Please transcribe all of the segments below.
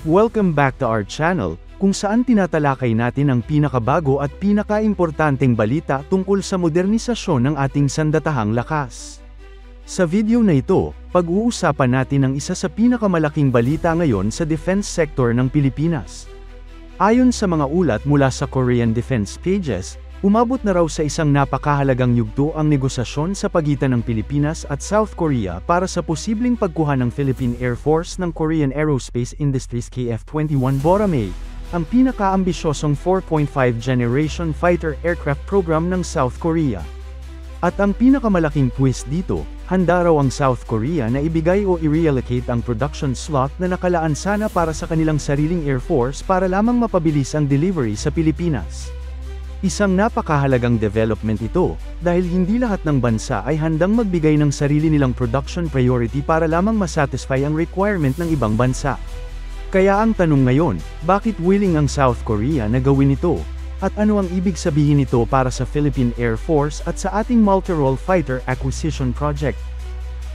Welcome back to our channel, kung saan tinatalakay natin ang pinakabago at pinakaimportanteng balita tungkol sa modernisasyon ng ating sandatahang lakas. Sa video na ito, pag-uusapan natin ang isa sa pinakamalaking balita ngayon sa defense sector ng Pilipinas. Ayon sa mga ulat mula sa Korean Defense Pages, umabot na raw sa isang napakahalagang yugto ang negosasyon sa pagitan ng Pilipinas at South Korea para sa posibleng pagkuha ng Philippine Air Force ng Korean Aerospace Industries KF-21 Boramae, ang pinakaambisyosong 4.5 generation fighter aircraft program ng South Korea. At ang pinakamalaking twist dito, handa raw ang South Korea na ibigay o i-reallocate ang production slot na nakalaan sana para sa kanilang sariling Air Force para lamang mapabilis ang delivery sa Pilipinas. Isang napakahalagang development ito, dahil hindi lahat ng bansa ay handang magbigay ng sarili nilang production priority para lamang masatisfy ang requirement ng ibang bansa. Kaya ang tanong ngayon, bakit willing ang South Korea na gawin ito? At ano ang ibig sabihin nito para sa Philippine Air Force at sa ating multi-role fighter acquisition project?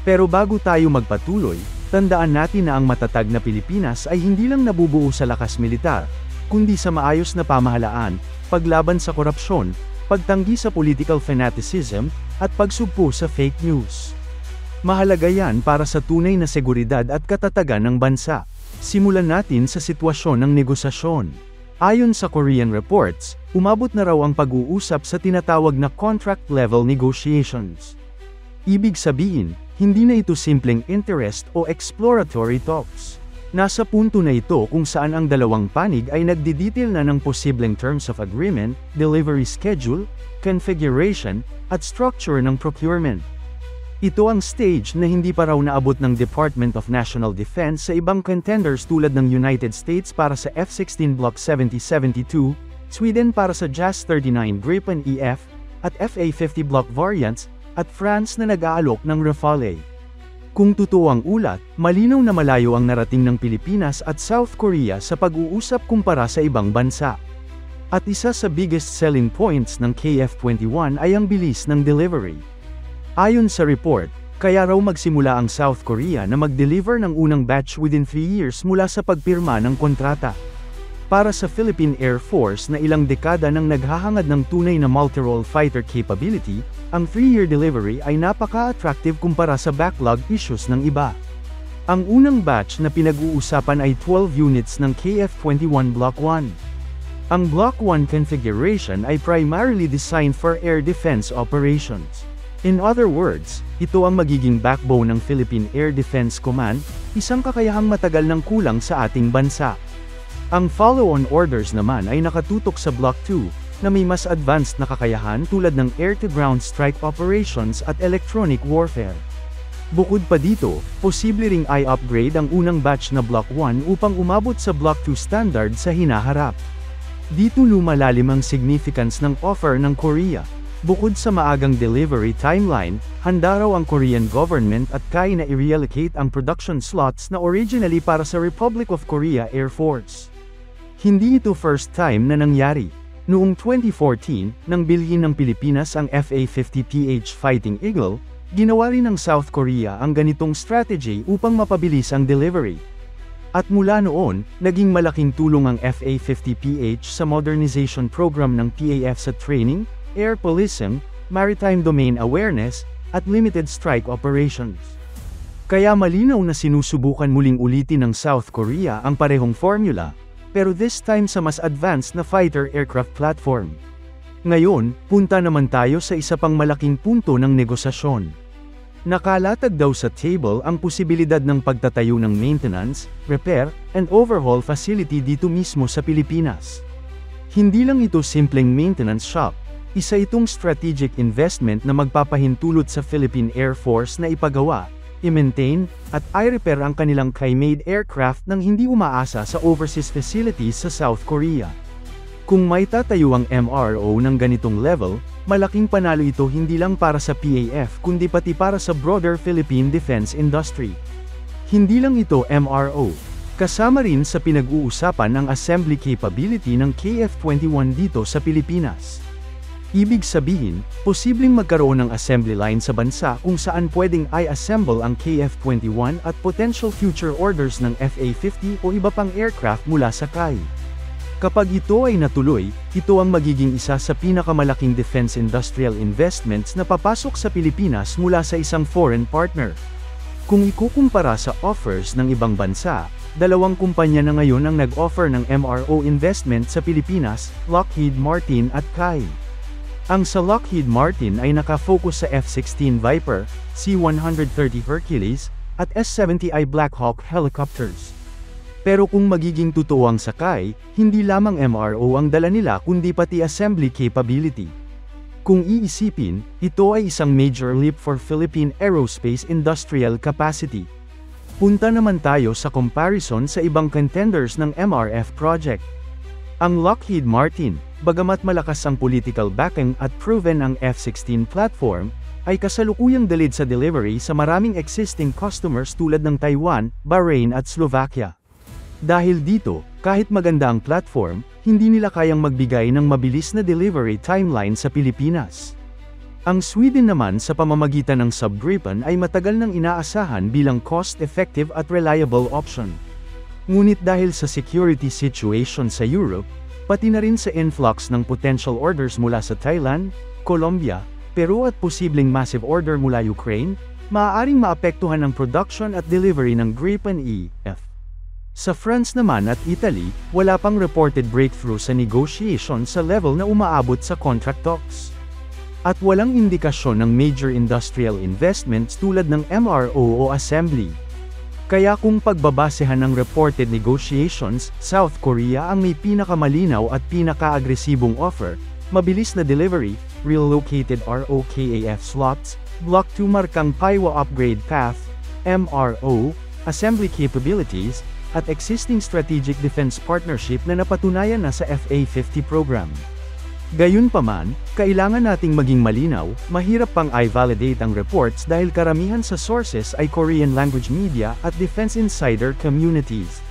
Pero bago tayo magpatuloy, tandaan natin na ang matatag na Pilipinas ay hindi lang nabubuo sa lakas militar, kundi sa maayos na pamahalaan, paglaban sa korupsyon, pagtanggi sa political fanaticism, at pagsugpo sa fake news. Mahalaga yan para sa tunay na seguridad at katatagan ng bansa. Simulan natin sa sitwasyon ng negosasyon. Ayon sa Korean reports, umabot na raw ang pag-uusap sa tinatawag na contract-level negotiations. Ibig sabihin, hindi na ito simpleng interest o exploratory talks. Nasa punto na ito kung saan ang dalawang panig ay nagdidetail na ng posibleng terms of agreement, delivery schedule, configuration, at structure ng procurement. Ito ang stage na hindi pa raw naabot ng Department of National Defense sa ibang contenders tulad ng United States para sa F-16 Block 70-72, Sweden para sa JAS-39 Gripen EF, at FA-50 Block variants, at France na nag-aalok ng Rafale. Kung totoo ang ulat, malinaw na malayo ang narating ng Pilipinas at South Korea sa pag-uusap kumpara sa ibang bansa. At isa sa biggest selling points ng KF-21 ay ang bilis ng delivery. Ayon sa report, kaya raw magsimula ang South Korea na mag-deliver ng unang batch within 3 years mula sa pagpirma ng kontrata. Para sa Philippine Air Force na ilang dekada nang naghahangad ng tunay na multi-role fighter capability, ang 3-year delivery ay napaka-attractive kumpara sa backlog issues ng iba. Ang unang batch na pinag-uusapan ay 12 units ng KF-21 Block 1. Ang Block 1 configuration ay primarily designed for air defense operations. In other words, ito ang magiging backbone ng Philippine Air Defense Command, isang kakayahang matagal ng kulang sa ating bansa. Ang follow-on orders naman ay nakatutok sa Block 2, na may mas advanced na kakayahan tulad ng air-to-ground strike operations at electronic warfare. Bukod pa dito, posible ring i-upgrade ang unang batch na Block 1 upang umabot sa Block 2 standard sa hinaharap. Dito lumalalim ang significance ng offer ng Korea. Bukod sa maagang delivery timeline, handa raw ang Korean government at kaya na i-reallocate ang production slots na originally para sa Republic of Korea Air Force. Hindi ito first time na nangyari. Noong 2014, nang bilhin ng Pilipinas ang FA-50PH Fighting Eagle, ginawa rin ng South Korea ang ganitong strategy upang mapabilis ang delivery. At mula noon, naging malaking tulong ang FA-50PH sa modernization program ng PAF sa training, air policing, maritime domain awareness, at limited strike operations. Kaya malinaw na sinusubukan muling ulitin ng South Korea ang parehong formula, pero this time sa mas advanced na fighter aircraft platform. Ngayon, punta naman tayo sa isa pang malaking punto ng negosasyon. Nakalatag daw sa table ang posibilidad ng pagtatayo ng maintenance, repair, and overhaul facility dito mismo sa Pilipinas. Hindi lang ito simpleng maintenance shop, isa itong strategic investment na magpapahintulot sa Philippine Air Force na ipagawa, i-maintain, at i-repair ang kanilang Kai-made aircraft nang hindi umaasa sa overseas facilities sa South Korea. Kung may tatayo ang MRO ng ganitong level, malaking panalo ito hindi lang para sa PAF kundi pati para sa broader Philippine defense industry. Hindi lang ito MRO. Kasama rin sa pinag-uusapan ang assembly capability ng KF-21 dito sa Pilipinas. Ibig sabihin, posibleng magkaroon ng assembly line sa bansa kung saan pwedeng i-assemble ang KF-21 at potential future orders ng FA-50 o iba pang aircraft mula sa KAI. Kapag ito ay natuloy, ito ang magiging isa sa pinakamalaking defense industrial investments na papasok sa Pilipinas mula sa isang foreign partner. Kung ikukumpara sa offers ng ibang bansa, dalawang kumpanya na ngayon ang nag-offer ng MRO investment sa Pilipinas, Lockheed Martin at KAI. Ang sa Lockheed Martin ay nakafocus sa F-16 Viper, C-130 Hercules, at S-70i Black Hawk helicopters. Pero kung magiging totoo ang sa KAI, hindi lamang MRO ang dala nila kundi pati assembly capability. Kung iisipin, ito ay isang major leap for Philippine aerospace industrial capacity. Punta naman tayo sa comparison sa ibang contenders ng MRF project. Ang Lockheed Martin, bagamat malakas ang political backing at proven ang F-16 platform, ay kasalukuyang delayed sa delivery sa maraming existing customers tulad ng Taiwan, Bahrain at Slovakia. Dahil dito, kahit maganda ang platform, hindi nila kayang magbigay ng mabilis na delivery timeline sa Pilipinas. Ang Sweden naman sa pamamagitan ng Subgripen ay matagal nang inaasahan bilang cost-effective at reliable option. Ngunit dahil sa security situation sa Europe, pati na rin sa influx ng potential orders mula sa Thailand, Colombia, Peru at posibleng massive order mula Ukraine, maaaring maapektuhan ang production at delivery ng Gripen E/F. Sa France naman at Italy, wala pang reported breakthrough sa negotiation sa level na umaabot sa contract talks. At walang indikasyon ng major industrial investments tulad ng MRO o assembly. Kaya kung pagbabasehan ng reported negotiations, South Korea ang may pinakamalinaw at pinaka-agresibong offer, mabilis na delivery, relocated ROKAF slots, Block 2 markang Paiwa upgrade path, MRO, assembly capabilities, at existing strategic defense partnership na napatunayan na sa FA-50 program. Gayunpaman, kailangan nating maging malinaw, mahirap pang i-validate ang reports dahil karamihan sa sources ay Korean language media at defense insider communities.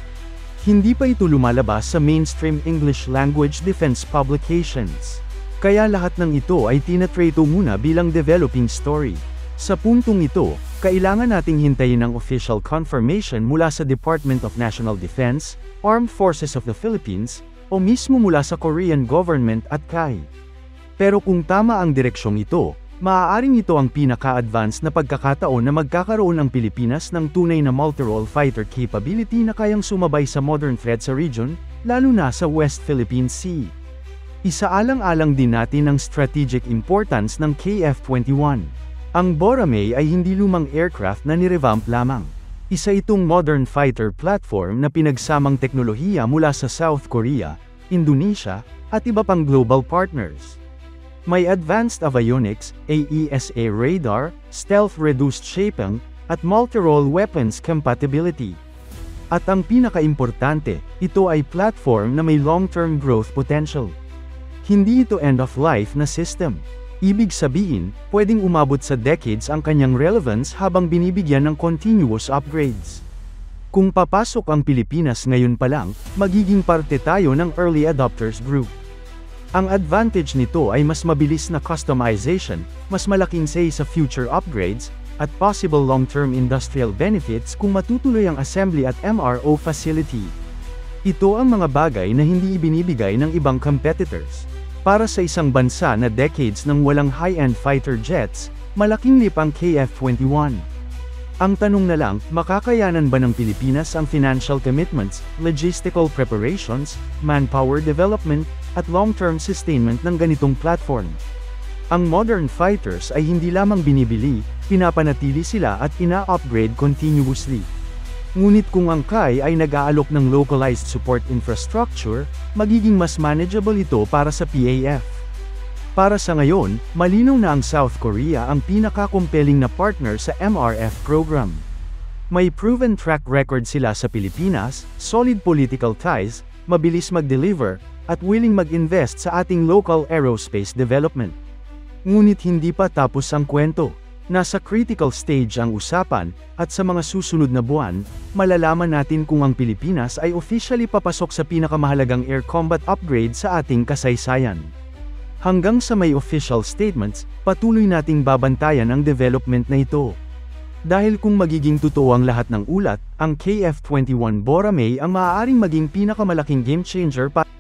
Hindi pa ito lumalabas sa mainstream English language defense publications. Kaya lahat ng ito ay tinatreto muna bilang developing story. Sa puntong ito, kailangan nating hintayin ang official confirmation mula sa Department of National Defense, Armed Forces of the Philippines, o mismo mula sa Korean government at KAI. Pero kung tama ang direksyong ito, maaaring ito ang pinaka-advanced na pagkakataon na magkakaroon ang Pilipinas ng tunay na multi-role fighter capability na kayang sumabay sa modern threat sa region, lalo na sa West Philippine Sea. Isaalang-alang din natin ang strategic importance ng KF-21. Ang Boracay ay hindi lumang aircraft na nirevamp lamang. Isa itong modern fighter platform na pinagsamang teknolohiya mula sa South Korea, Indonesia, at iba pang global partners. May advanced avionics, AESA radar, stealth-reduced shaping, at multi-role weapons compatibility. At ang pinaka-importante, ito ay platform na may long-term growth potential. Hindi ito end-of-life na system. Ibig sabihin, pwedeng umabot sa decades ang kanyang relevance habang binibigyan ng continuous upgrades. Kung papasok ang Pilipinas ngayon pa lang, magiging parte tayo ng early adopters group. Ang advantage nito ay mas mabilis na customization, mas malaking say sa future upgrades, at possible long-term industrial benefits kung matutuloy ang assembly at MRO facility. Ito ang mga bagay na hindi ibinibigay ng ibang competitors. Para sa isang bansa na decades nang walang high-end fighter jets, malaking leap ang KF-21. Ang tanong na lang, makakayanan ba ng Pilipinas ang financial commitments, logistical preparations, manpower development, at long-term sustainment ng ganitong platform? Ang modern fighters ay hindi lamang binibili, pinapanatili sila at ina-upgrade continuously. Ngunit kung ang KAI ay nag-aalok ng localized support infrastructure, magiging mas manageable ito para sa PAF. Para sa ngayon, malinaw na ang South Korea ang pinaka-compelling na partner sa MRF program. May proven track record sila sa Pilipinas, solid political ties, mabilis mag-deliver, at willing mag-invest sa ating local aerospace development. Ngunit hindi pa tapos ang kwento. Nasa critical stage ang usapan, at sa mga susunod na buwan, malalaman natin kung ang Pilipinas ay officially papasok sa pinakamahalagang air combat upgrade sa ating kasaysayan. Hanggang sa may official statements, patuloy nating babantayan ang development na ito. Dahil kung magiging totoo ang lahat ng ulat, ang KF-21 Boracay ang maaaring maging pinakamalaking game changer para